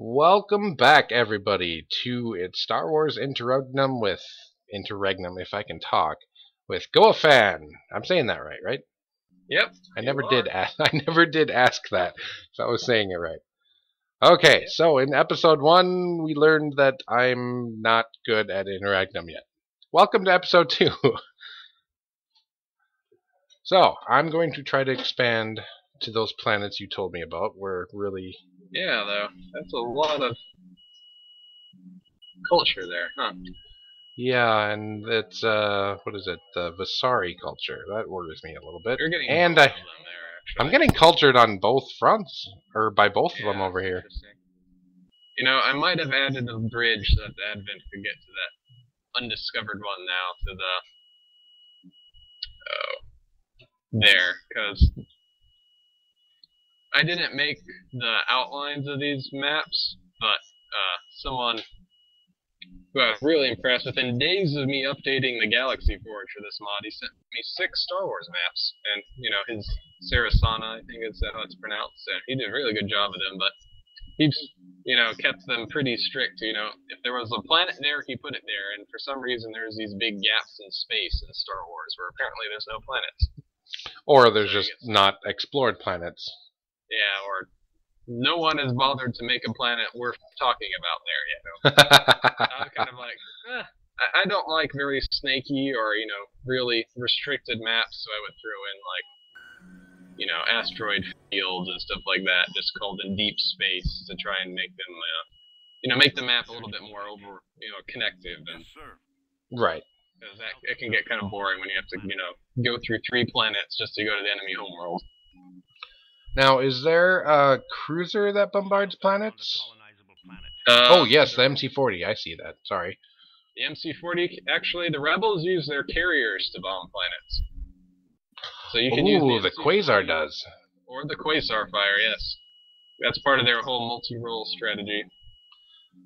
Welcome back, everybody, to It's Star Wars Interregnum, if I can talk, with Goafan. I'm saying that right, right? Yep. I never did ask that if I was saying it right. Okay, so in episode 1, we learned that I'm not good at Interregnum yet. Welcome to episode 2. So, I'm going to try to expand to those planets you told me about. Yeah, though. That's a lot of culture there, huh? Yeah, and it's, what is it? The Vasari culture. That worries me a little bit. You're getting And both of them there, actually. I'm getting cultured on both fronts, or by both of them over here. You know, I might have added a bridge so that the Advent could get to that undiscovered one now, to the... there, because I didn't make the outlines of these maps, but someone who I was really impressed with, in days of me updating the Galaxy Forge for this mod, he sent me 6 Star Wars maps, and, you know, his Sarasana, I think is how it's pronounced, and he did a really good job of them, but he's, you know, kept them pretty strict. You know, if there was a planet there, he put it there, and for some reason there's these big gaps in space in Star Wars, where apparently there's no planets. Or there's just not explored planets. Yeah, or no one has bothered to make a planet worth talking about there yet. I'm kind of like, I don't like very snaky or, you know, really restricted maps, so I would throw in, like, you know, asteroid fields and stuff like that, just called in deep space, to try and make them, you know, make the map a little bit more connective. And, right. Because it can get kind of boring when you have to, you know, go through 3 planets just to go to the enemy homeworld. Now, is there a cruiser that bombards planets? Oh, yes, the MC-40. I see that. Sorry. The MC-40, actually, the Rebels use their carriers to bomb planets. So you can use the Quasar does. Or the Quasar fire, yes. That's part of their whole multi-role strategy.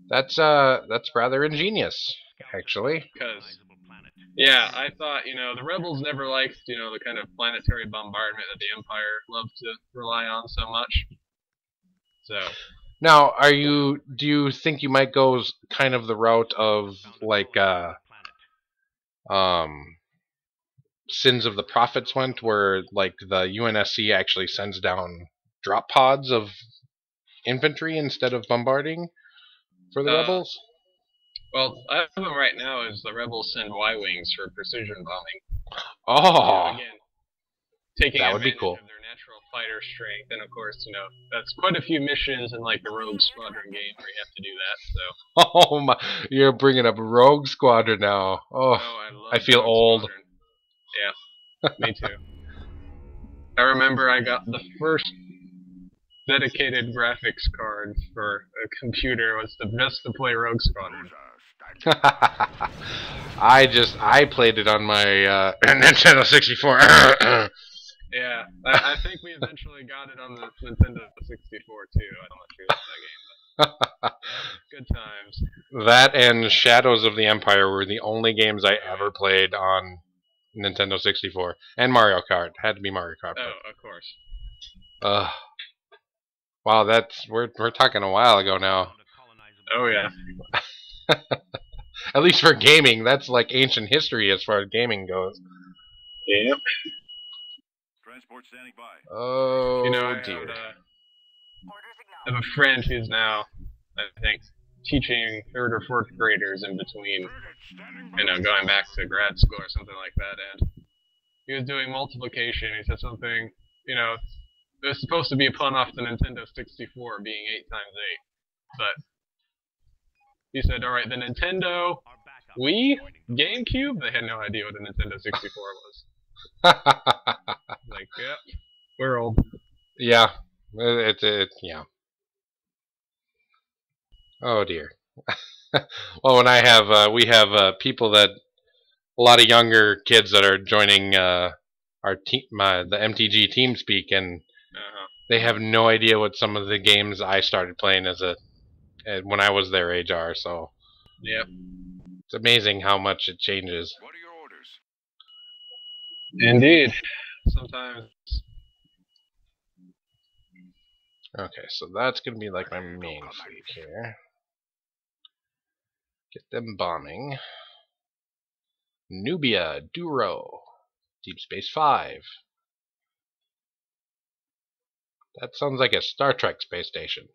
That's rather ingenious, actually. Because, yeah, I thought, you know, the Rebels never liked, you know, the kind of planetary bombardment that the Empire loved to rely on so much. So... Now, do you think you might go kind of the route of, like, Sins of the Prophets went, where, like, the UNSC actually sends down drop pods of infantry instead of bombarding for the Rebels? Well, I have them right now as the Rebels send Y-Wings for precision bombing. Oh! Again, taking that would be cool. Of their natural fighter strength, and of course, you know, that's quite a few missions in, like, the Rogue Squadron game where you have to do that, so... Oh my, you're bringing up Rogue Squadron now. Oh, I feel old. Squadron. Yeah, me too. I remember I got the first dedicated graphics card for a computer was just to play Rogue Squadron. I played it on my Nintendo 64. Yeah, I think we eventually got it on the Nintendo 64 too. I'm not sure that game, but yeah, good times. That and Shadows of the Empire were the only games I ever played on Nintendo 64, and Mario Kart. Had to be Mario Kart. Oh, of course. Wow, we're talking a while ago now. Oh yeah. At least for gaming, that's like ancient history as far as gaming goes. Yep. Transport standing by. Oh, you know, dear. I have a friend who's now, I think, teaching 3rd or 4th graders in between, you know, going back to grad school or something like that, and he was doing multiplication. He said something, you know, it was supposed to be a pun off the Nintendo 64 being 8 times 8, but he said, alright, the Nintendo Wii? GameCube? They had no idea what a Nintendo 64 was. Like, yep, we're old. Yeah, yeah. Oh dear. Well, when we have people that, a lot of younger kids that are joining our team, the MTG TeamSpeak, and they have no idea what some of the games I started playing when I was their age are. So, yep, it's amazing how much it changes. What are your orders? Indeed. Sometimes. Okay, so that's gonna be like my main fleet here. Get them bombing. Nubia, Duro, Deep Space 5. That sounds like a Star Trek space station.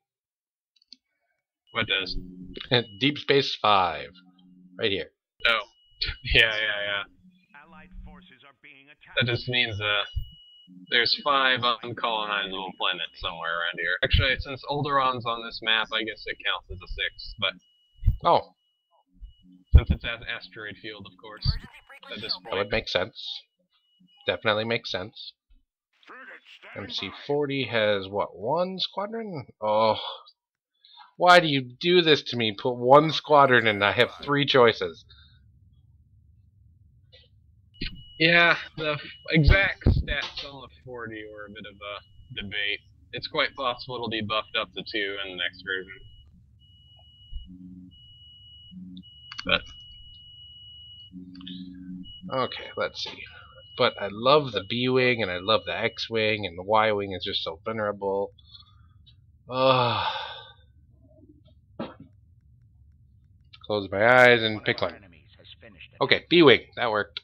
What does? Deep Space 5. Right here. Oh. Yeah. That just means there's 5 uncolonizable planets somewhere around here. Actually, since Alderon's on this map, I guess it counts as a 6, but Oh. Since it's an asteroid field, of course, at this point. That would make sense. Definitely makes sense. MC40 has, what, 1 squadron? Oh. Why do you do this to me? Put 1 squadron and I have 3 choices. Yeah, the exact stats on the 40 were a bit of a debate. It's quite possible it'll be buffed up to 2 in the next version. But okay, let's see. But I love the B-Wing, and I love the X-Wing, and the Y-Wing is just so venerable. Close my eyes and pick one. Okay, B-Wing, that worked.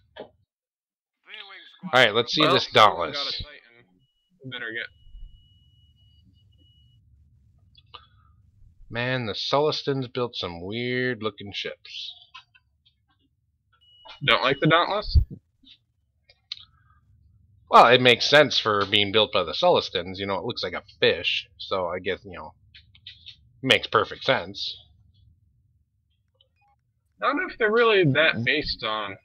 Alright, let's see this Dauntless. Better get. Man, the Sulistans built some weird-looking ships. Don't like the Dauntless? Well, it makes sense for being built by the Sulistans. You know, it looks like a fish, so I guess, you know, it makes perfect sense. I don't know if they're really that based on.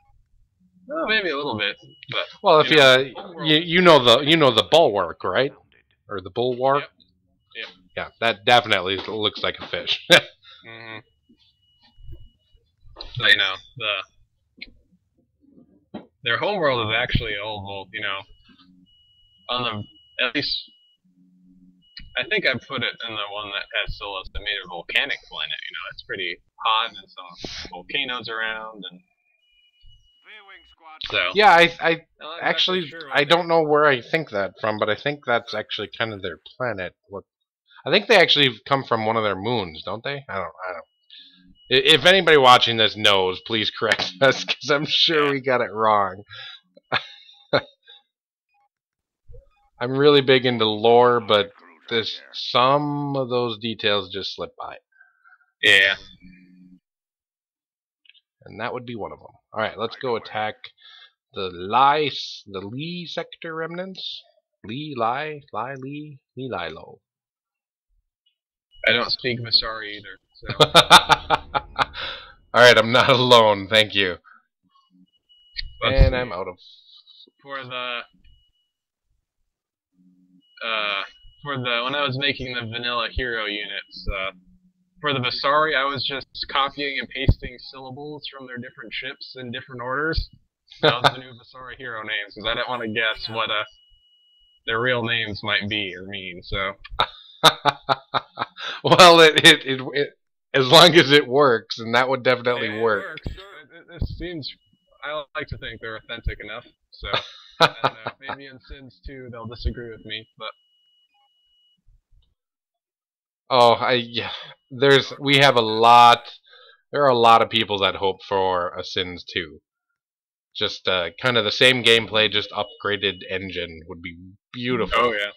Well, maybe a little bit, but. Well, if you know the bulwark, right? Or the bulwark. Yep. Yeah, that definitely looks like a fish. Mm-hmm. So, you know, their homeworld is actually oval, you know, on the, at least, I think I put it in the one that has Solus, that made a volcanic planet, you know, it's pretty hot and some volcanoes around, and so. Yeah, I actually, sure I don't know where I think that from, but I think that's actually kind of their planet. Look, I think they actually come from one of their moons, don't they? I don't. If anybody watching this knows, please correct us, because I'm sure we got it wrong. I'm really big into lore, but some of those details just slip by. Yeah. And that would be one of them. Alright, let's go attack the Lee sector remnants. Lee Lilo. I don't speak Masari either, so. Alright, I'm not alone, thank you. And I'm out of... When I was making the vanilla hero units, for the Vasari, I was just copying and pasting syllables from their different ships in different orders. That was the new Vasari hero names, because I didn't want to guess what their real names might be or mean, so. Well, it as long as it works, and that would definitely work. It works. It seems, I like to think they're authentic enough, so. I don't know, maybe in Sins 2 they'll disagree with me, but. Oh, there are a lot of people that hope for a Sins 2. Just kind of the same gameplay, just upgraded engine would be beautiful. Oh yeah.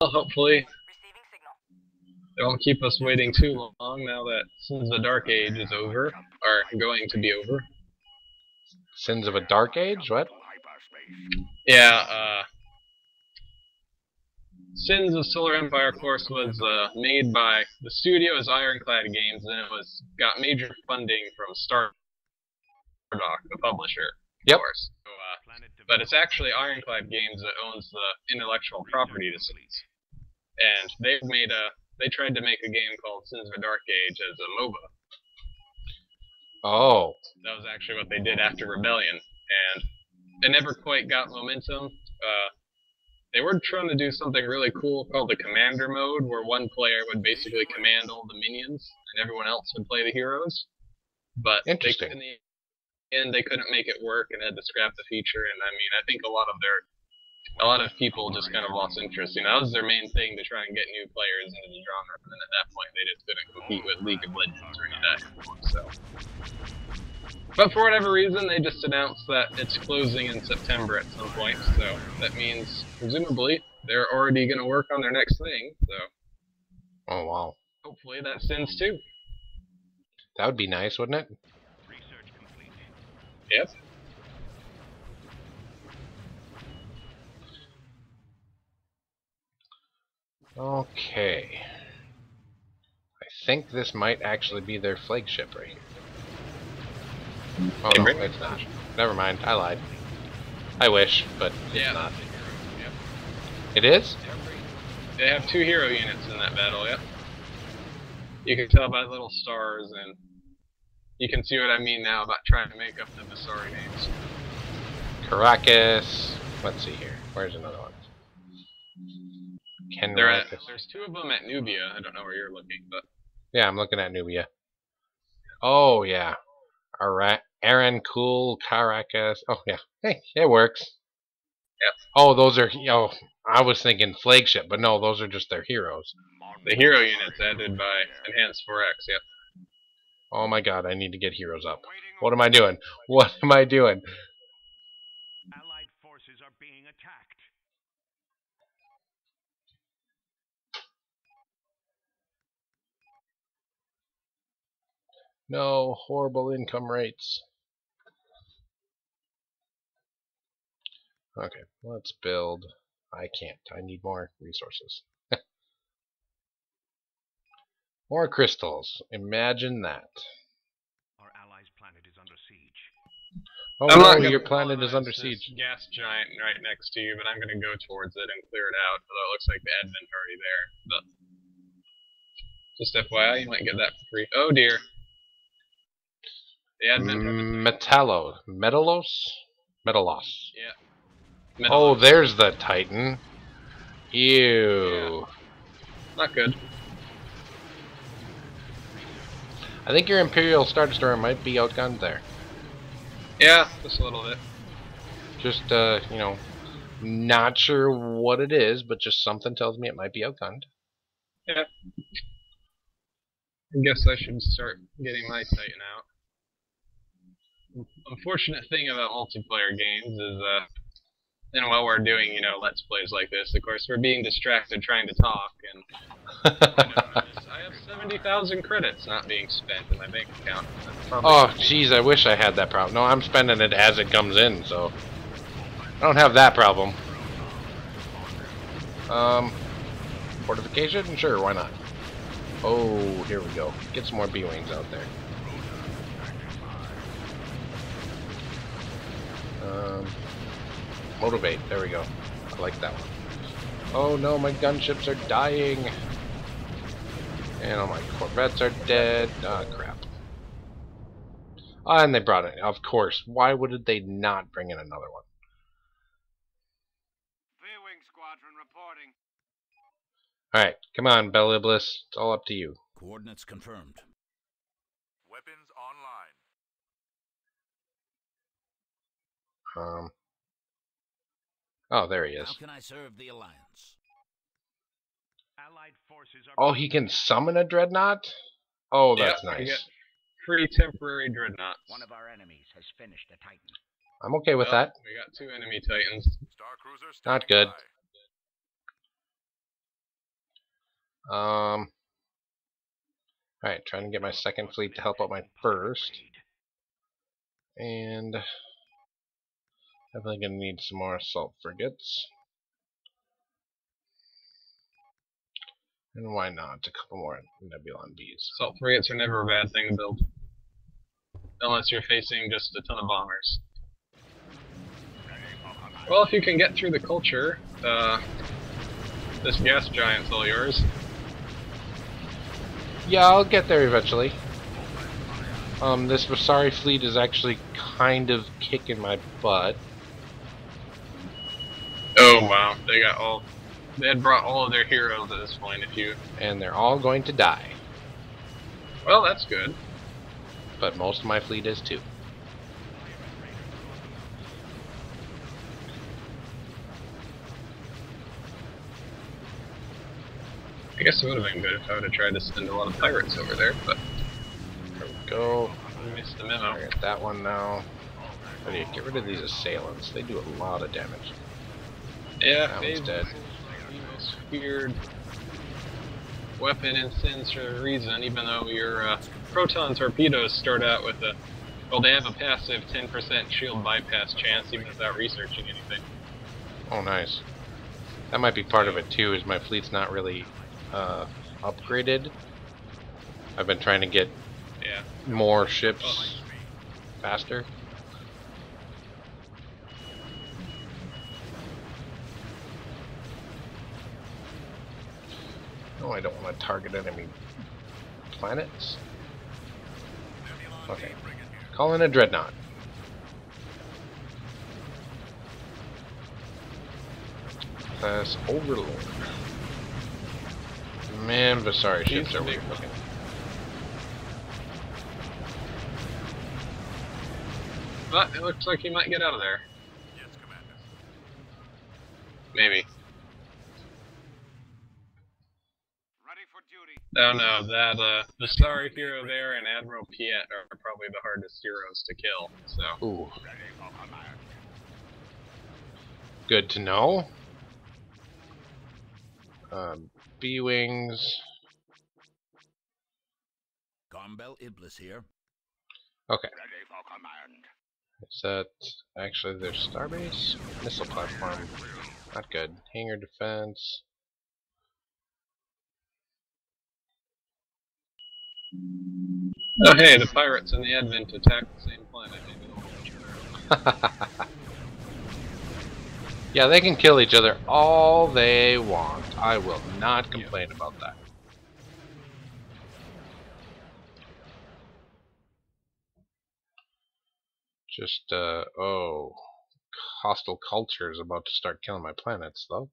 Well, hopefully they won't keep us waiting too long now that Sins of the Dark Age is over, or going to be over. Sins of a Dark Age? What? Yeah, Sins of Solar Empire, of course, was made by the studio as Ironclad Games, and it got major funding from Stardock, the publisher. Yep. Of course. So, but it's actually Ironclad Games that owns the intellectual property to Sins, and they tried to make a game called Sins of the Dark Age as a MOBA. Oh. That was actually what they did after Rebellion, and it never quite got momentum. They were trying to do something really cool called the Commander mode, where one player would basically command all the minions, and everyone else would play the heroes. But in the end, they couldn't make it work and had to scrap the feature, and I mean, I think a lot of their a lot of people just kind of lost interest. You know, that was their main thing, to try and get new players into the genre. And then at that point, they just couldn't compete with League of Legends or any of that anymore. So, but for whatever reason, they just announced that it's closing in September at some point. So that means presumably they're already going to work on their next thing. So, Oh wow, hopefully that sends too. that would be nice, wouldn't it? Yep. Okay. I think this might actually be their flagship right here. Oh no, it's not. Never mind, I lied. I wish, but it's not. Yep. It is? They have 2 hero units in that battle, yep. You can tell by the little stars, and you can see what I mean now about trying to make up the Visari names. Caracas. Let's see here. Where's another one? There's 2 of them at Nubia. I don't know where you're looking, but Yeah, I'm looking at Nubia. Oh yeah. Aaron Cool, Caracas. Oh yeah. Hey, it works. Yep. Oh, those are. Oh, I was thinking flagship, but no, those are just their heroes. the hero units added by Enhanced 4X, yep. Oh my god, I need to get heroes up. What am I doing? What am I doing? Allied forces are being attacked. No, horrible income rates. Okay, let's build. I can't. I need more resources. More crystals. Imagine that. Our allies' planet is under siege. Oh I'm not no, gonna your planet is under this siege. gas giant right next to you, but I'm gonna go towards it and clear it out, although it looks like the advent already there. But just FYI, you might get that for free. Oh dear. The advent Metalos? Metalos. Yeah. Oh, there's the Titan. Ew. Yeah. Not good. I think your Imperial Star Destroyer might be outgunned there. Yeah, just a little bit. Just, you know, not sure what it is, but just something tells me it might be outgunned. Yeah. I guess I should start getting my Titan out. Unfortunate thing about multiplayer games is, and while we're doing, you know, Let's Plays like this, of course, we're being distracted trying to talk, and I have 70,000 credits not being spent in my bank account. Oh, jeez, I wish I had that problem. No, I'm spending it as it comes in, so I don't have that problem. Fortification? Sure, why not? Oh, here we go. Get some more B-Wings out there. Motivate, there we go. I like that one. Oh no, my gunships are dying. And all my Corvettes are dead. Ah, crap. Ah, and they brought it. Of course. Why would they not bring in another one? V-Wing Squadron reporting. Alright, come on, Beliblis. It's all up to you. Coordinates confirmed. Weapons online. Oh, there he is. How can I serve the Alliance? Allied forces are Oh, he can summon a dreadnought? Oh, that's Yeah, you nice. get free temporary dreadnoughts. One of our enemies has finished a Titan. I'm okay with Well, that. We got 2 enemy Titans. Star Cruiser Not standing good. by. Alright, trying to get my second fleet to help out my first. And definitely gonna need some more assault frigates. And why not? A couple more Nebulon Bs. Assault frigates are never a bad thing to build. Unless you're facing just a ton of bombers. Well, if you can get through the culture, this gas giant's all yours. Yeah, I'll get there eventually. This Visari fleet is actually kind of kicking my butt. Oh wow, they had brought all of their heroes at this point. And they're all going to die. Well, that's good. But most of my fleet is too. I guess it would have been good if I would have tried to send a lot of pirates over there, but There we go. I missed the memo. I got that one now. How do you get rid of these assailants? They do a lot of damage. Yeah, That phase one's dead. the most feared weapon in sinister reason, even though your proton torpedoes start out with a... Well, they have a passive 10% shield bypass chance, even without researching anything. Oh, nice. That might be part of it too, is my fleet's not really upgraded. I've been trying to get more ships faster. No, I don't want to target enemy planets. Okay. Call in a dreadnought. Class Overlord. Man, Vasari ships are weak looking. But it looks like he might get out of there. Yes, Commander. Maybe. Ready for duty. Oh no, that the Starry Hero there and Admiral Piet are probably the hardest heroes to kill, so. Ooh. Good to know. B-Wings. Gombel Iblis here. Okay. Is that actually their starbase? Missile platform. Not good. Hangar defense. Oh hey, the pirates and the Advent attack the same planet. Maybe they'll kill each other. Yeah, they can kill each other all they want. I will not complain about that. Just, oh. Hostile culture is about to start killing my planets, though.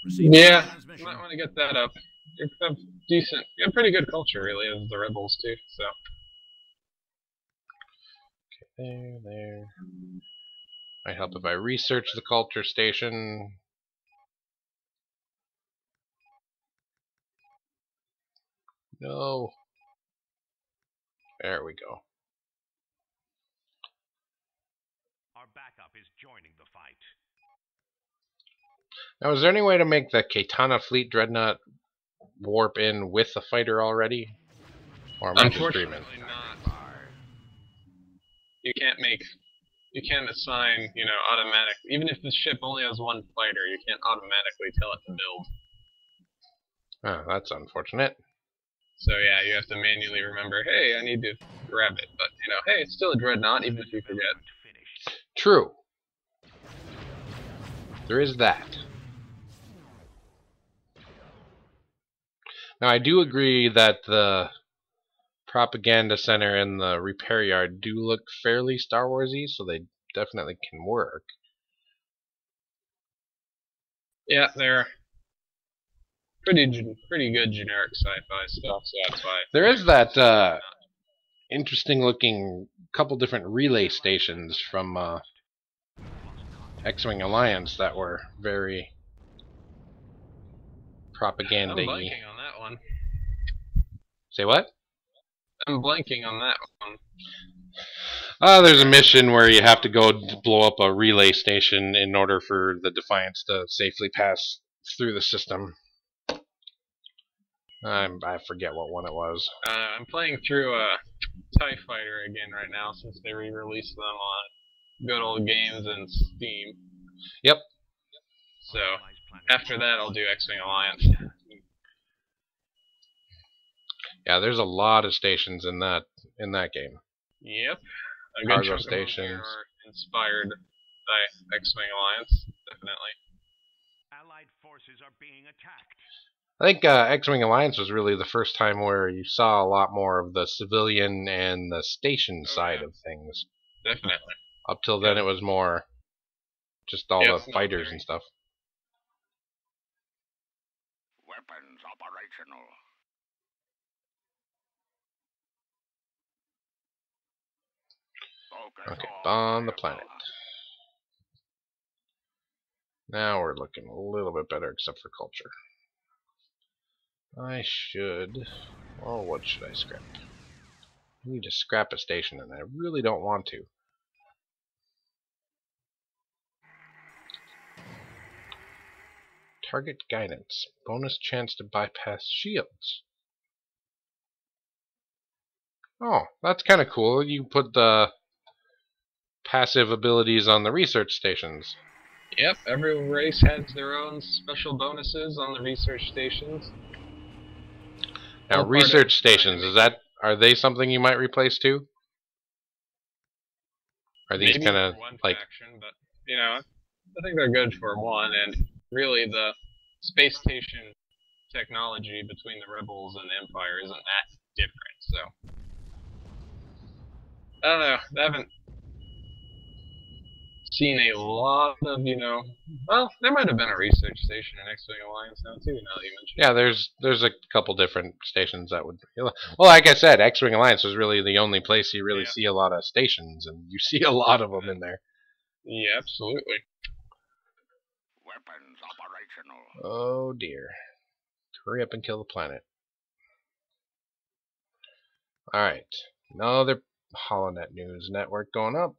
Receiving Yeah, you transmission. might want to get that up. You have decent, you have pretty good culture really, as the rebels too, so. There. Might help if I research the culture station. No. There we go. Our backup is joining the fight. Now, is there any way to make the Katana Fleet Dreadnought warp in with the fighter already? Or am I just dreaming? Unfortunately not. You can't assign, you know, automatic, even if the ship only has one fighter, you can't automatically tell it to build. Oh, that's unfortunate. So yeah, you have to manually remember, hey, I need to grab it. But, you know, hey, it's still a dreadnought, even if you forget. Finished. True. There is that. Now, I do agree that the propaganda center and the repair yard do look fairly Star Wars-y, so they definitely can work. Yeah, they're pretty good generic sci-fi stuff, so that's why. There is that interesting-looking couple different relay stations from X-Wing Alliance that were very I'm propaganda-y. blanking on that one. Say what? I'm blanking on that one. There's a mission where you have to go blow up a relay station in order for the Defiance to safely pass through the system. I forget what one it was. I'm playing through TIE Fighter again right now since they re-released them on good old games and Steam. Yep. So after that, I'll do X-Wing Alliance. Yeah, there's a lot of stations in that game. Yep. A good Cargo chunk of them stations. here are inspired by X-Wing Alliance, definitely. Allied forces are being attacked. I think X-Wing Alliance was really the first time where you saw a lot more of the civilian and the station side of things. Definitely. Up till then, it was more just all the fighters and stuff. Weapons operational. Okay, bomb the planet. Now we're looking a little bit better, except for culture. I should... Oh, what should I scrap? I need to scrap a station, and I really don't want to. Target guidance. Bonus chance to bypass shields. Oh, that's kind of cool. You put the passive abilities on the research stations. Yep, every race has their own special bonuses on the research stations. Now, All part research of stations, are they something you might replace too? Are these maybe kind of for one like... faction, but you know, I think they're good for one, and really the space station technology between the rebels and the Empire isn't that different, so I don't know. I haven't seen a lot of, well, there might have been a research station in X-Wing Alliance now too, now that you mention it. Yeah, there's a couple different stations that would... Well, like I said, X-Wing Alliance was really the only place you really see a lot of stations, and you see a lot of them in there. Yeah, absolutely. Weapons operational. Oh dear. Hurry up and kill the planet. Alright. Another HoloNet News network going up.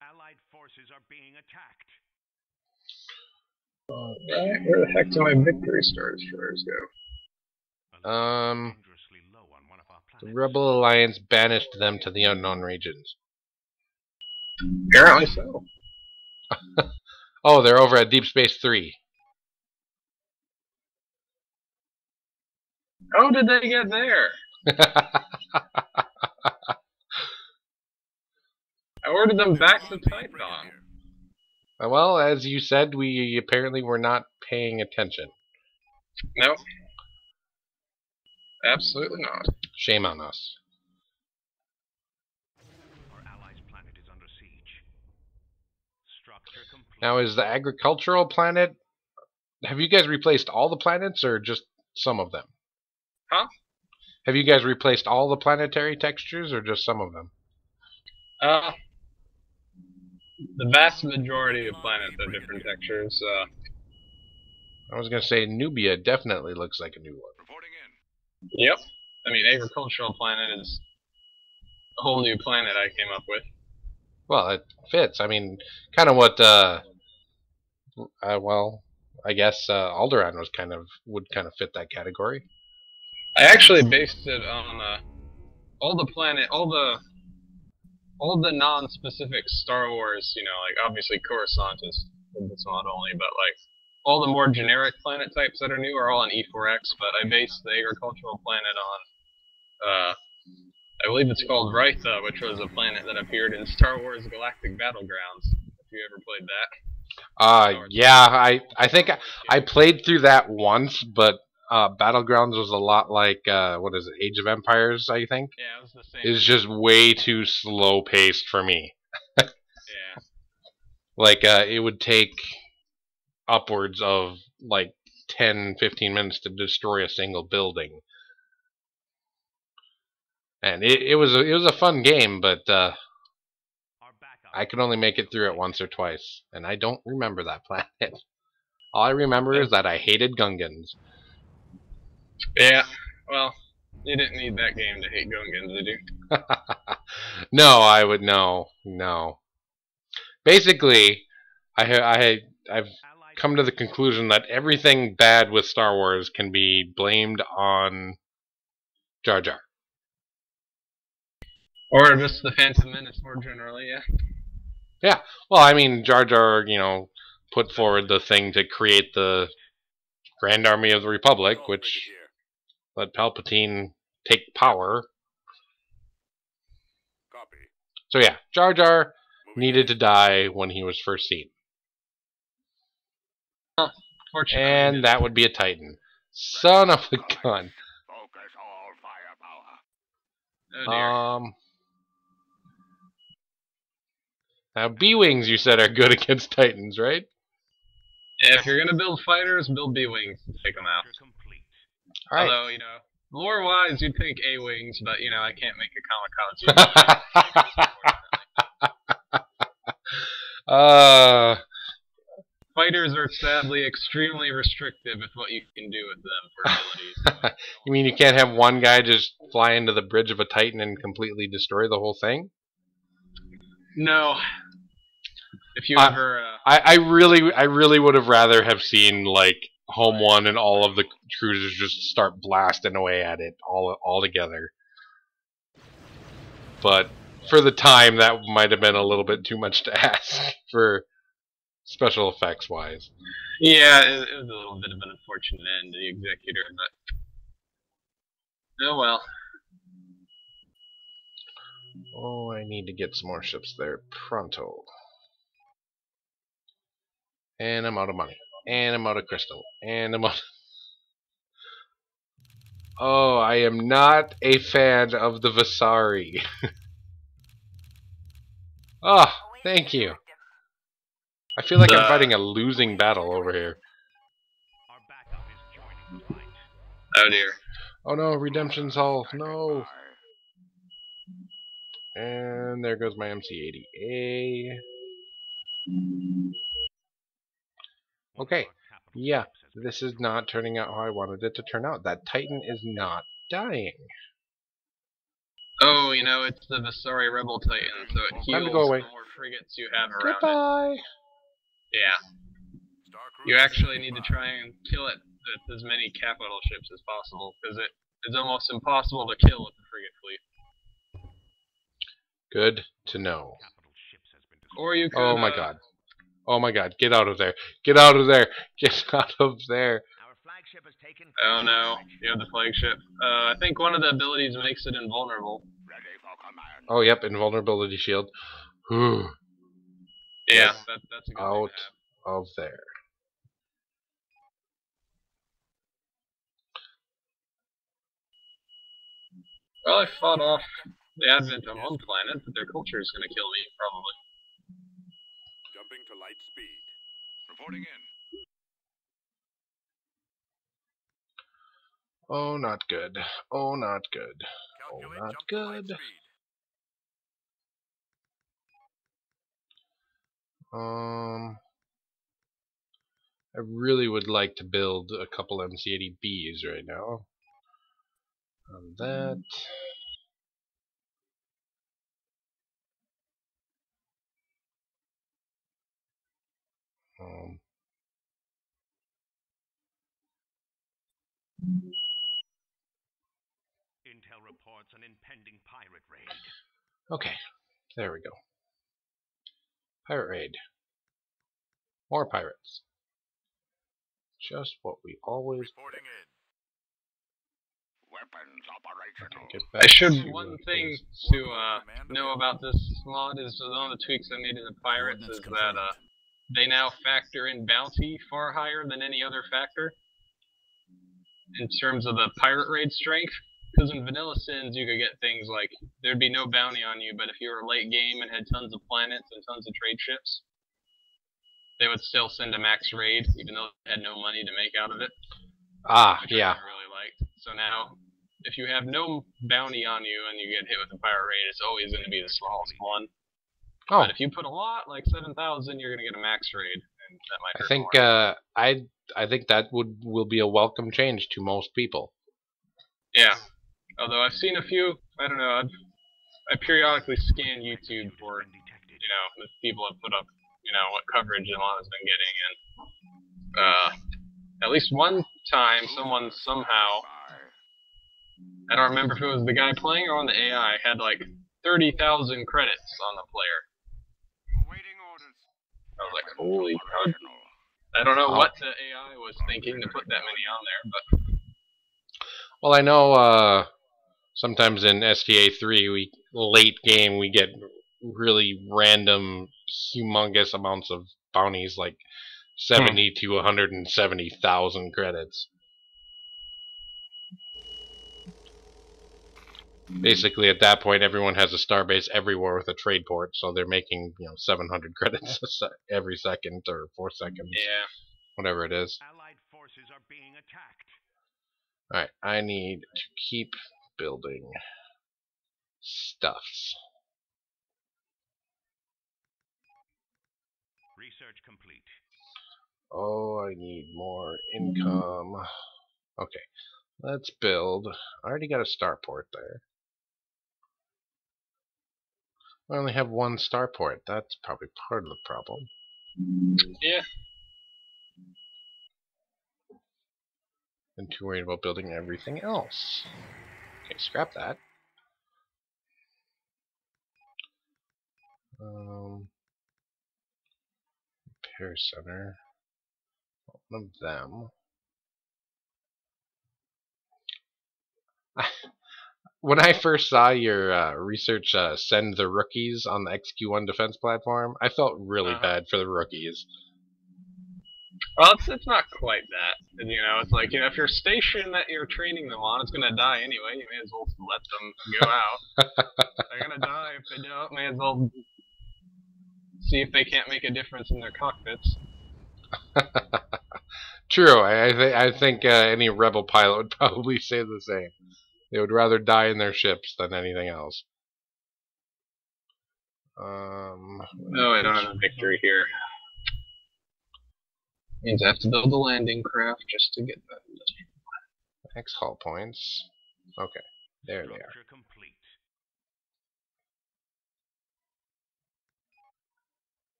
Allied forces are being attacked. Alright, where the heck do my victory stars go? Dangerously low on one of our The planets. Rebel Alliance banished them to the unknown regions. Apparently so. Oh, they're over at Deep Space 3. How did they get there? I ordered them back to Python. Well, as you said, we apparently were not paying attention. No. Absolutely not. Shame on us. Our allies' planet is under siege. Structure complete. Now, is the agricultural planet... Have you guys replaced all the planets, or just some of them? Huh? Have you guys replaced all the planetary textures, or just some of them? The vast majority of planets have different textures. I was going to say Nubia definitely looks like a new one. Reporting in. Yep. I mean, agricultural planet is a whole new planet I came up with. Well, it fits. I mean, kind of what, well, I guess Alderaan would kind of fit that category. I actually based it on all the non-specific Star Wars, like obviously Coruscant is not only, but like all the more generic planet types that are new are all on E4X, but I based the agricultural planet on, I believe it's called Rytha, which was a planet that appeared in Star Wars Galactic Battlegrounds, if you ever played that. Yeah, I think I played through that once, but Battlegrounds was a lot like, what is it, Age of Empires, I think? Yeah, it was the same. It's just way too slow-paced for me. Yeah. Like, it would take upwards of, like, 10-15 minutes to destroy a single building. And it was a fun game, but I could only make it through it once or twice, and I don't remember that planet. All I remember is that I hated Gungans. Yeah, well, you didn't need that game to hate Gungans, did you? No, I would no. Basically, I've come to the conclusion that everything bad with Star Wars can be blamed on Jar Jar. Or just the Phantom Menace more generally, yeah. Yeah, well, I mean, Jar Jar, put forward the thing to create the Grand Army of the Republic, which let Palpatine take power. Copy. So yeah, Jar Jar needed to die when he was first seen. Fortunately, And that would be a Titan. Son of a gun. Focus all firepower. oh dear. Now B-Wings, you said, are good against Titans, right? Yeah, if you're gonna build fighters, build B-Wings and take them out. Alright. Although, lore-wise, you'd think A-Wings, but, I can't make a kamikaze. Fighters are sadly extremely restrictive with what you can do with them for abilities. You mean you can't have one guy just fly into the bridge of a Titan and completely destroy the whole thing? No. If you ever... I really would have rather have seen, like, Home 1 and all of the cruisers just start blasting away at it all together. But for the time, that might have been a little bit too much to ask for special effects wise. Yeah, it was a little bit of an unfortunate end to the Executor, but oh well. Oh, I need to get some more ships there pronto. And I'm out of money. And I'm out of crystal. And I'm out. Oh, I am not a fan of the Vasari. Oh, thank you. I feel like I'm fighting a losing battle over here. Our backup is joining the fight. Oh dear. Oh no, Redemption's Hull. No. And there goes my MC-80A. Okay. Yeah, this is not turning out how I wanted it to turn out. That Titan is not dying. Oh, you know, it's the Vasari Rebel Titan, so it heals the more frigates you have around Goodbye. it. Yeah. You actually need to try and kill it with as many capital ships as possible, because it is almost impossible to kill with the frigate fleet. Good to know. Or you could... Oh my god. Oh my god, get out of there. Get out of there. Get out of there. Our flagship has taken. Oh no, you have the flagship. I think one of the abilities makes it invulnerable. Oh yep, invulnerability shield. Whew. Yeah, that's a good Out thing of there. Well, I fought off the advent on one planet, but their culture is going to kill me, probably. Jumping to light speed. Reporting in. Oh, not good. Oh, not good. Oh, Calculate not jump to light good. speed. I really would like to build a couple MC-80Bs right now. On that. Intel reports an impending pirate raid. Okay, there we go. Pirate raid. More pirates. Just what we always Reporting in. Weapons operational. get I back should, to one thing base. to know about this mod is one of the tweaks I made in the Pirates is that they now factor in bounty far higher than any other factor in terms of the pirate raid strength. Because in Vanilla Sins you could get things like, there'd be no bounty on you, but if you were late game and had tons of planets and tons of trade ships, they would still send a max raid, even though they had no money to make out of it. Ah, which yeah. I really liked. So now, if you have no bounty on you and you get hit with a pirate raid, it's always going to be the smallest one. Oh, But if you put a lot, like 7,000, you're going to get a max raid, and that might hurt I think more. I think that will be a welcome change to most people. Yeah. Although I've seen a few, I don't know, I periodically scan YouTube for, you know, if people have put up, you know, what coverage a lot has been getting, and at least one time someone somehow, I don't remember if it was the guy playing or on the AI, had like 30,000 credits on the player. Awaiting orders. I was like, holy cow. I don't know what the AI was thinking to put that many on there, but... Well, I know sometimes in STA 3, late game, we get really random, humongous amounts of bounties, like 70 to 170,000 credits. Basically, at that point, everyone has a starbase everywhere with a trade port, so they're making 700 credits every second or 4 seconds. Yeah. Whatever it is. Allied forces are being attacked. Alright, I need to keep building stuffs. Research complete. Oh, I need more income. Okay, let's build. I already got a starport there. I only have one starport. That's probably part of the problem. Yeah. I'm too worried about building everything else. Okay, scrap that. Repair center. One of them. When I first saw your research send the rookies on the XQ1 defense platform, I felt really bad for the rookies. Well, it's not quite that. You know, it's like, you know, if your station that you're training them on is going to die anyway, you may as well let them go out. They're going to die. If they don't, may as well see if they can't make a difference in their cockpits. True. I think any rebel pilot would probably say the same. They would rather die in their ships than anything else. No, I don't have a victory here. Means I have to build a landing craft just to get that. X hull points. Okay, there they are. Structure complete.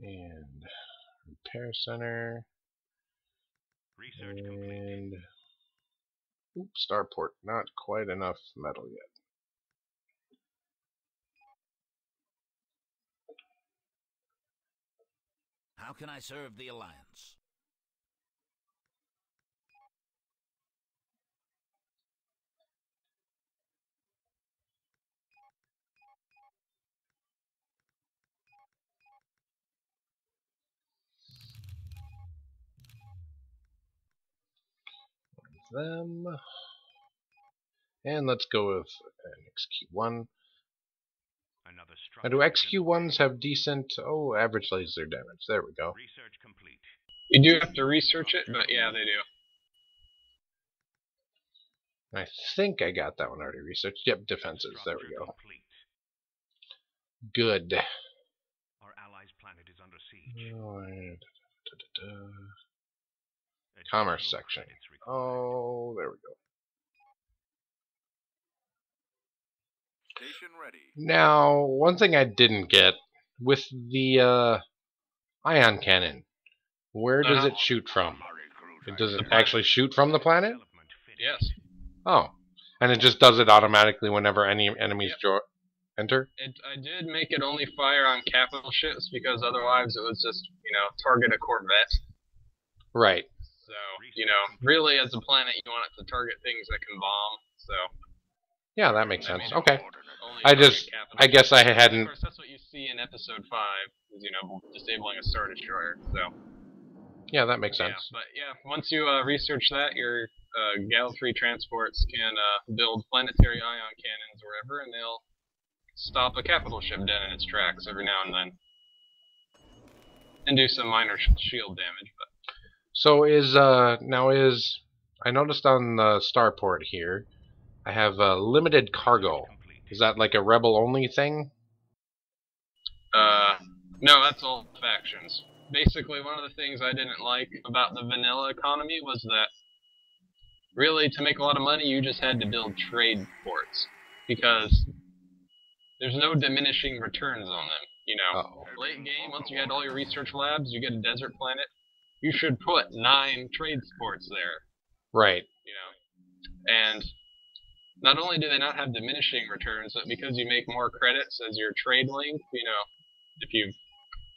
And repair center. Research complete. And oops, starport. Not quite enough metal yet. How can I serve the Alliance? Them. And let's go with an XQ1. Another Now, do structure. XQ1s have decent, average laser damage? There we go. Research complete. You do have to research it, but yeah, they do. I think I got that one already researched. Yep, defenses. There we go. Complete. Good. Our allies' planet is under siege. Commerce Additional section. credits required. Oh, there we go. Station ready. Now, one thing I didn't get with the ion cannon, where does it shoot from? Does it actually shoot from the planet? Development finished. Yes. Oh, and it just does it automatically whenever any enemies enter? I did make it only fire on capital ships because otherwise it was just, you know, target a Corvette. Right. So, you know, really as a planet you want it to target things that can bomb, so... Yeah, that makes sense. Okay. only I target capital I guess I ships. hadn't... Of course, that's what you see in Episode 5, is, you know, disabling a Star Destroyer, so... Yeah, that makes sense. Yeah, but yeah, once you research that, your Gallifrey transports can build planetary ion cannons wherever, and they'll stop a capital ship dead in its tracks every now and then. And do some minor shield damage, but... So I noticed on the starport here, I have limited cargo. Is that like a rebel-only thing? No, that's all factions. Basically, one of the things I didn't like about the vanilla economy was that, really, to make a lot of money, you just had to build trade ports. Because there's no diminishing returns on them, you know. Late game, once you had all your research labs, you get a desert planet, you should put 9 trade ports there. Right. You know. And not only do they not have diminishing returns, but because you make more credits as your trade link, you know,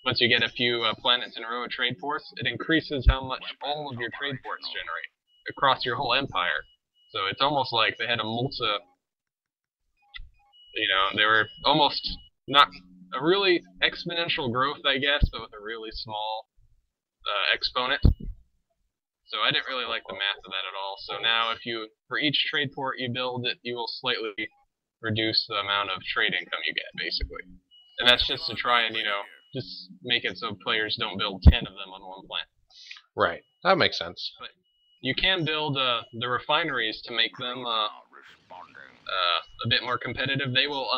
once you get a few planets in a row of trade ports, it increases how much all of your trade ports generate across your whole empire. So it's almost like they had a you know, they were almost not a really exponential growth, I guess, but with a really small exponent. So I didn't really like the math of that at all. So now for each trade port you build, you will slightly reduce the amount of trade income you get, basically. And that's just to try and, you know, just make it so players don't build 10 of them on one planet. Right. That makes sense. But you can build the refineries to make them a bit more competitive. They will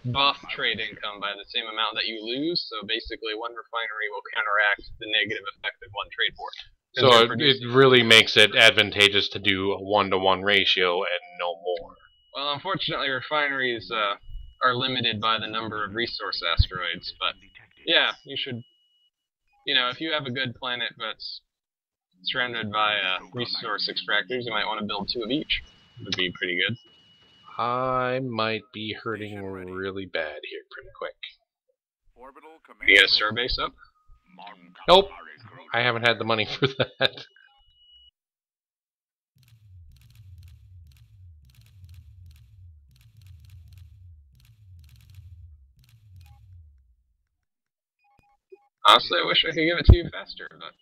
buff trade income by the same amount that you lose. So basically, one refinery will counteract the negative effect of one trade port. So it really makes it advantageous to do a 1-to-1 ratio and no more. Well, unfortunately, refineries are limited by the number of resource asteroids. But yeah, you should. You know, if you have a good planet that's surrounded by resource extractors, you might want to build 2 of each. Would be pretty good. I might be hurting really bad here pretty quick. Orbital You get a command. star base up? Nope. I haven't had the money for that. Honestly, I wish I could give it to you faster, but...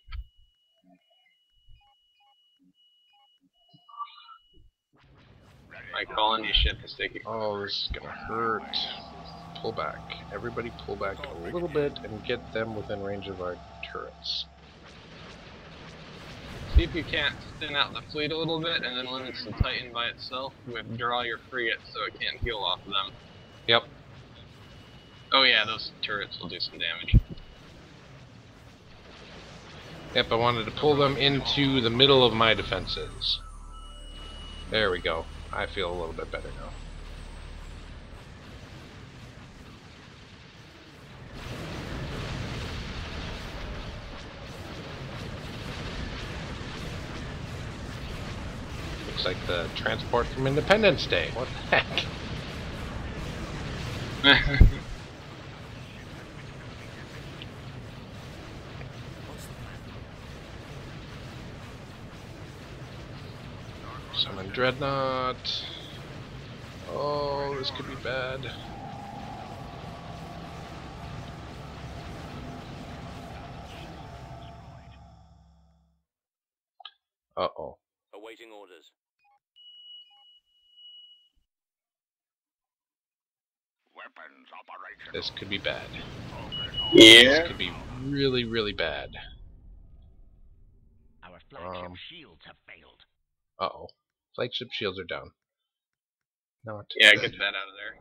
My colony ship is taking... Oh, this is gonna hurt. Pull back. Everybody pull back a little bit and get them within range of our turrets. See if you can't thin out the fleet a little bit, and then when it's the Titan by itself, withdraw your frigate so it can't heal off of them. Yep. Oh yeah, those turrets will do some damage. Yep, I wanted to pull them into the middle of my defenses. There we go. I feel a little bit better now. Looks like the transport from Independence Day. What the heck? Summon Dreadnought. Oh, this could be bad. Uh-oh. Awaiting orders. This could be bad. Yeah? This could be really, really bad. Our flagship shields have failed. Uh-oh. Flagship shields are down. Not Yeah, good. get that out of there.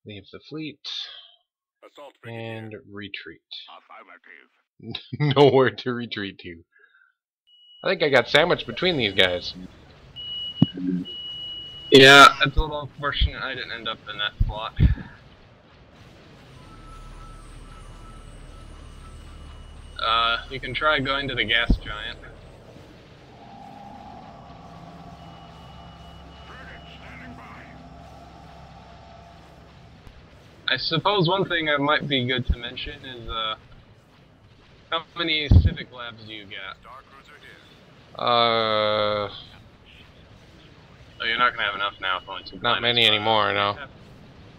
Leave the fleet Assault brigadier. and retreat. Affirmative. Nowhere to retreat to. I think I got sandwiched between these guys. Yeah, it's a little unfortunate I didn't end up in that slot. You can try going to the gas giant. I suppose one thing that might be good to mention is, how many civic labs do you get? Star cruiser here. Oh, you're not gonna have enough now if only 2 planets. Not many anymore, no.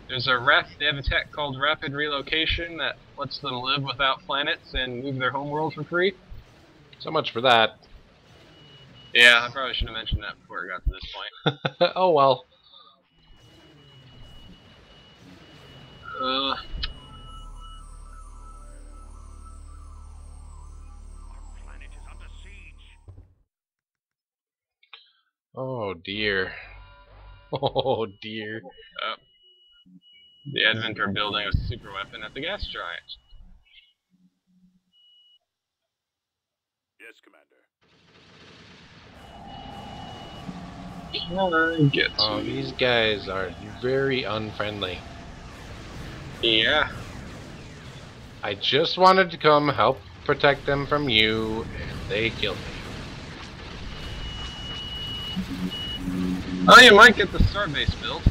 There's they have a tech called Rapid Relocation that lets them live without planets and move their homeworld for free. So much for that. Yeah, I probably should have mentioned that before it got to this point. Oh well. Our planet is under siege. Oh dear. Oh dear. The Advent are building a super weapon at the gas giant. Yes, Commander. Oh, these guys are very unfriendly. Yeah. I just wanted to come help protect them from you, and they killed me. Oh, you might get the starbase built.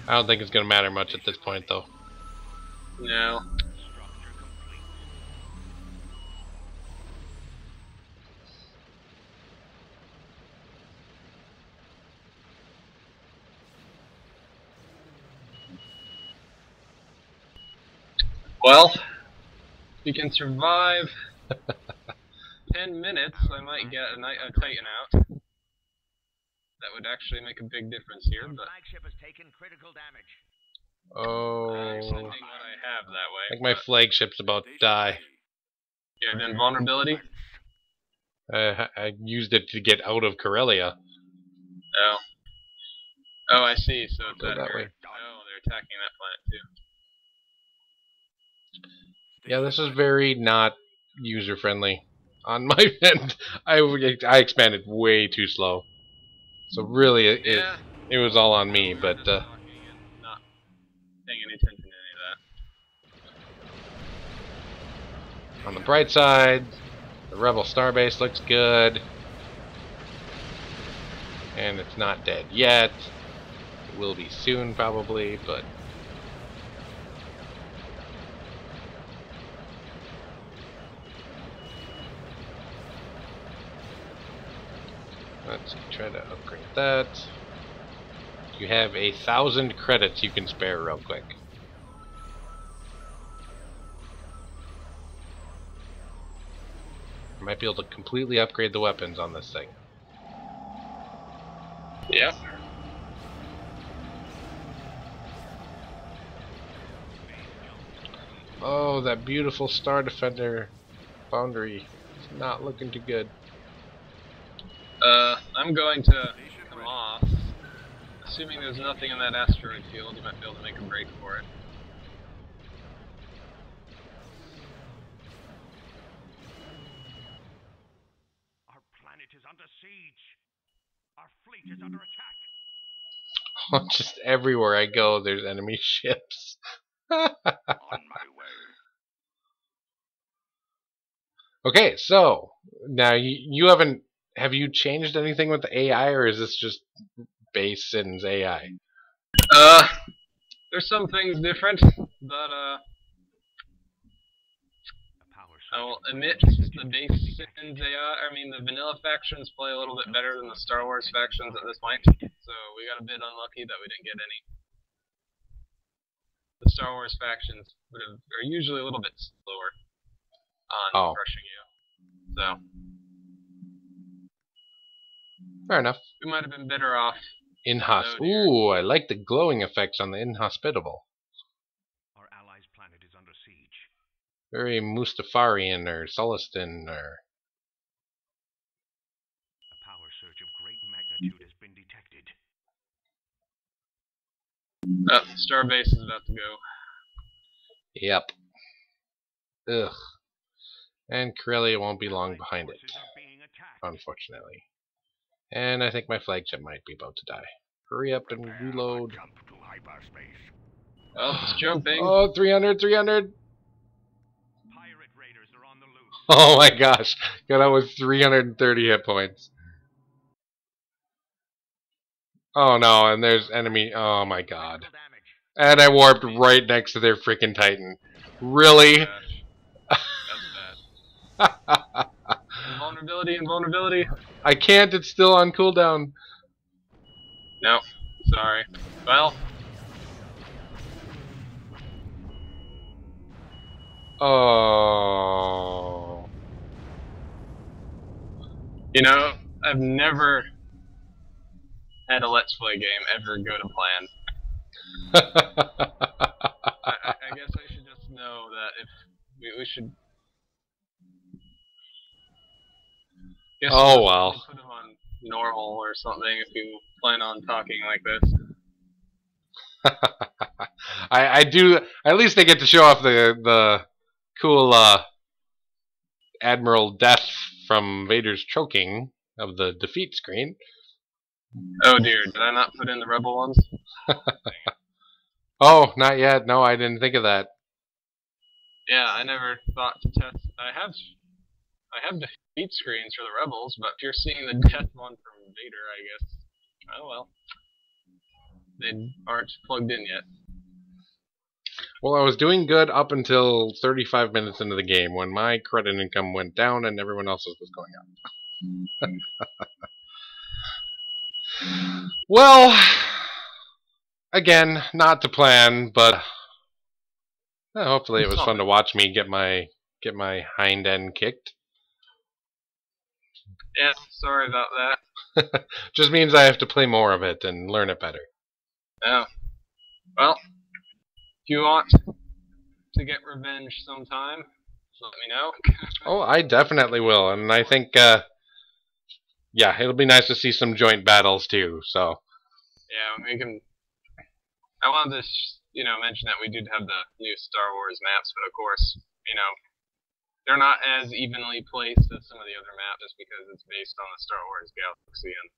I don't think it's going to matter much at this point, though. No. Structure complete. Well, if you can survive 10 minutes, I might get a Titan out. That would actually make a big difference here, Your but flagship has taken critical damage. Oh. I'm sending what I have that way. I think my flagship's about to die. You have invulnerability? I used it to get out of Corellia. Oh. Oh, I see. So it's Go at that her. way. Oh, they're attacking that planet too. Yeah, this is very not user-friendly. On my end, I expanded way too slow. So really, Yeah. it was all on me, We were but just talking and not paying any attention to any of that. on the bright side, the Rebel Starbase looks good. And it's not dead yet. It will be soon, probably, but... Let's try to upgrade that. You have 1,000 credits you can spare real quick. I might be able to completely upgrade the weapons on this thing. Yeah. Oh, that beautiful Star Defender boundary. It's not looking too good. I'm going to come off. Assuming there's nothing in that asteroid field, you might be able to make a break for it. Our planet is under siege. Our fleet is under attack. Just everywhere I go, there's enemy ships. On my way. Okay, so now you haven't. Have you changed anything with the AI, or is this just base Sin's AI? There's some things different, but A power I will surge. admit the base Sins AI, I mean the vanilla factions play a little bit better than the Star Wars factions at this point, so we got a bit unlucky that we didn't get any. The Star Wars factions are usually a little bit slower on crushing you, so Fair enough. we might have been better off. Ooh, I like the glowing effects on the inhospitable. Our allies' planet is under siege. Very Mustafarian or Sullustan or... A power surge of great magnitude has been detected. Starbase is about to go. Yep. Ugh. And Corellia won't be long behind it, Forces are being attacked. unfortunately. And I think my flagship might be about to die. Hurry up and reload. Jump to hyperspace. Oh, it's jumping. Oh, 300, 300! Pirate raiders are on the loose. Oh my gosh, got out with 330 hit points. Oh no, and there's enemy. Oh my god. Critical damage. And I warped right next to their freaking Titan. Really? Gosh. That's bad. Invulnerability. I can't, it's still on cooldown. No, sorry. Well, Oh. you know, I've never had a Let's Play game ever go to plan. I guess I should just know that if we should. Guess Oh, we'll well. Put him on normal or something if you plan on talking like this. I do. At least they get to show off the cool Admiral Death from Vader's choking of the defeat screen. Oh dear, did I not put in the Rebel ones? Oh, not yet. No, I didn't think of that. Yeah, I never thought to test. I have defeat screens for the Rebels, but if you're seeing the death one from Vader, I guess. Oh well. They aren't plugged in yet. Well, I was doing good up until 35 minutes into the game when my credit income went down and everyone else's was going up. Well, again, not to plan, but hopefully it was fun to watch me get my hind end kicked. Yeah, sorry about that. Just means I have to play more of it and learn it better. Oh. Well, if you want to get revenge sometime, let me know. Oh, I definitely will, and I think yeah, it'll be nice to see some joint battles too. So Yeah, we can. I wanted to, mention that we did have the new Star Wars maps, but of course, they're not as evenly placed as some of the other maps, just because it's based on the Star Wars galaxy. And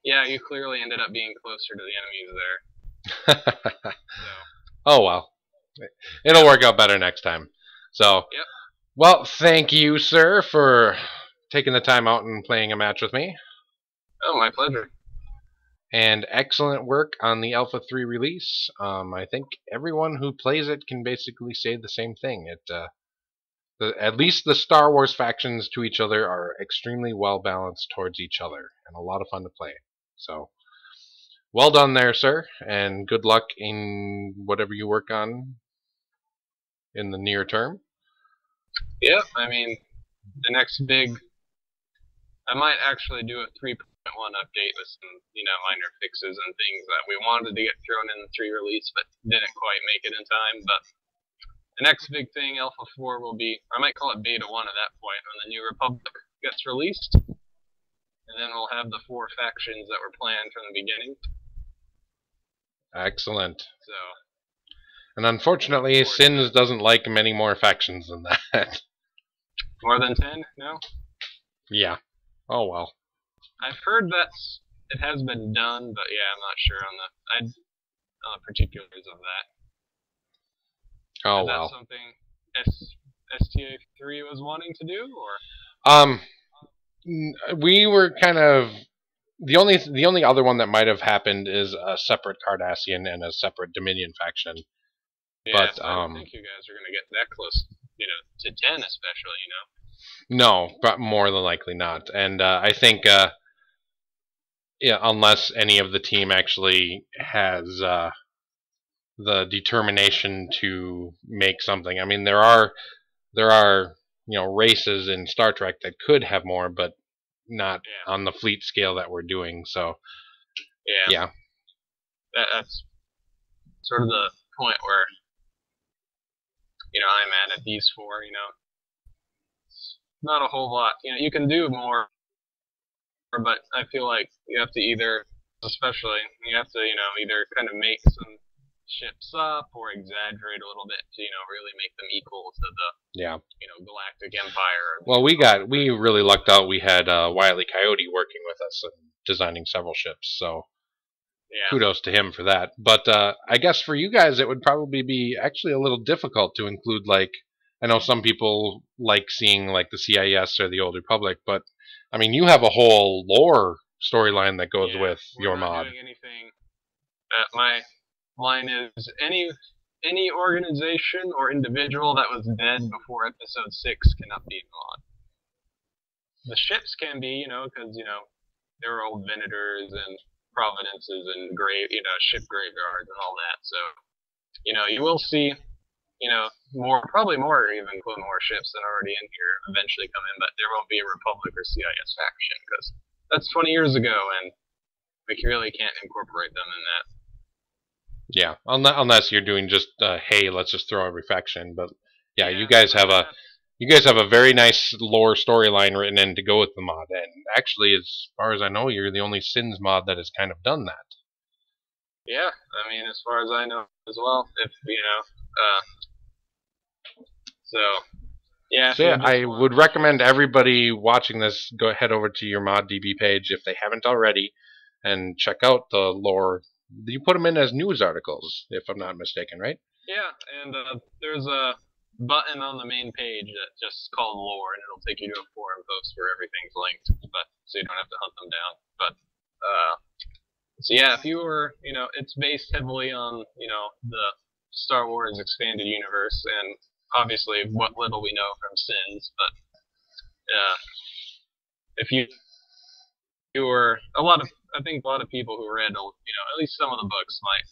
yeah, you clearly ended up being closer to the enemies there. So. Oh well, it'll work out better next time. So, Yep. Well, thank you, sir, for taking the time out and playing a match with me. Oh, my pleasure. And excellent work on the Alpha 3 release. I think everyone who plays it can basically say the same thing. At least the Star Wars factions to each other are extremely well balanced towards each other, and a lot of fun to play. So, well done there, sir, and good luck in whatever you work on in the near term. Yeah, I mean, the next big... I might actually do a 3.1 update with some, minor fixes and things that we wanted to get thrown in the 3 release, but didn't quite make it in time. But the next big thing, Alpha 4, will be, I might call it Beta 1 at that point, when the New Republic gets released. And then we'll have the 4 factions that were planned from the beginning. Excellent. So... And unfortunately, Sins doesn't like many more factions than that. More than 10? No? Yeah. Oh well. I've heard that it has been done, but yeah, I'm not sure on the particulars of that. Oh Is well. that something STA3 was wanting to do, or? We were kind of the only other one that might have happened is a separate Cardassian and a separate Dominion faction. Yeah, but so I don't think you guys are gonna get that close, to 10 especially, No, but more than likely not. And I think, unless any of the team actually has the determination to make something. I mean, there are races in Star Trek that could have more, but not on the fleet scale that we're doing. So yeah. That's sort of the point where I'm at these 4. Not a whole lot. You can do more, but I feel like you have to either either kind of make some ships up or exaggerate a little bit to, really make them equal to the, Galactic Empire. Well, we really lucked out. We had Wile E. Coyote working with us and designing several ships, so kudos to him for that. But I guess for you guys, it would probably be actually a little difficult to include, like, I know some people like seeing like the CIS or the Old Republic, but I mean, you have a whole lore storyline that goes with your mod. We're not doing anything. My line is any organization or individual that was dead before Episode 6 cannot be a mod. The ships can be, because there were old Venators and Providences and ship graveyards and all that. So, you will see. Probably more even Clone War ships that are already in here eventually come in, but there won't be a Republic or CIS faction, because that's 20 years ago, and we really can't incorporate them in that. Yeah, unless you're doing just, hey, let's just throw every faction, but yeah, you guys have a very nice lore storyline written in to go with the mod, and actually, as far as I know, you're the only Sins mod that has kind of done that. Yeah, I mean, as far as I know as well, I would recommend everybody watching this head over to your ModDB page if they haven't already, and check out the lore. You put them in as news articles, if I'm not mistaken, right? Yeah, and there's a button on the main page that's just called lore, and it'll take you to a forum post where everything's linked, so you don't have to hunt them down. But so yeah, if you were, it's based heavily on the Star Wars expanded universe, and obviously what little we know from Sins, but if you were I think a lot of people who read, at least some of the books might,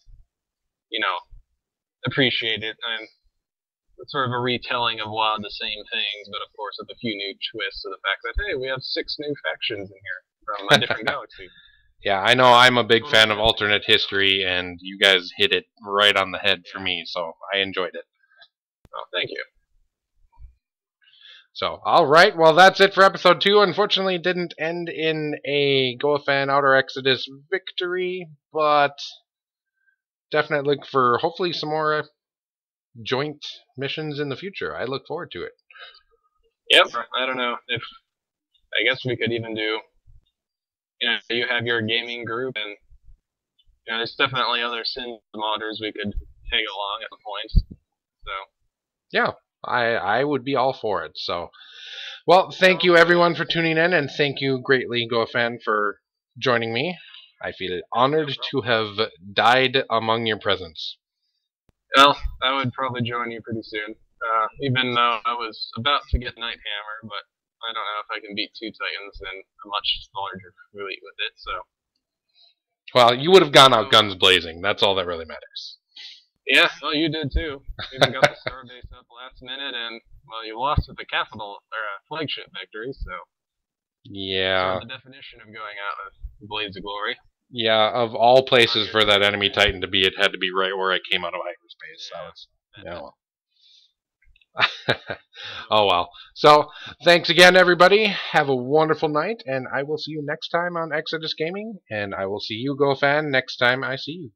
appreciate it, and it's sort of a retelling of a lot of the same things, but of course with a few new twists to the fact that, hey, we have 6 new factions in here from a different galaxy. Yeah, I know I'm a big fan of alternate history, and you guys hit it right on the head for me, so I enjoyed it. Oh, thank you. So, alright, well that's it for episode 2. Unfortunately, it didn't end in a Goafan Outer Exodus victory, but definitely look for hopefully some more joint missions in the future. I look forward to it. Yep. I don't know if I guess we could even do. You have your gaming group, and there's definitely other sim modders we could take along at the point. So. Yeah, I would be all for it. So, well, thank you everyone for tuning in, and thank you greatly, Goafan, for joining me. I feel honored to have died among your presence. Well, I would probably join you pretty soon. Even though I was about to get Nighthammer, but I don't know if I can beat 2 Titans and a much larger fleet with it, so. Well, you would have gone out guns blazing. That's all that really matters. Yeah, well, you did too. You even got the starbase up last minute, and, well, you lost with the capital, or flagship victory, so. Yeah. So the definition of going out with Blades of Glory. Yeah, of all places for that enemy Titan to be, it had to be right where I came out of hyperspace. So it's, oh well. So, thanks again, everybody. Have a wonderful night, and I will see you next time on Exodus Gaming, and I will see you, Goafan, next time I see you.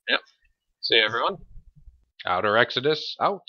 Yep. See you, everyone. Outer Exodus, out.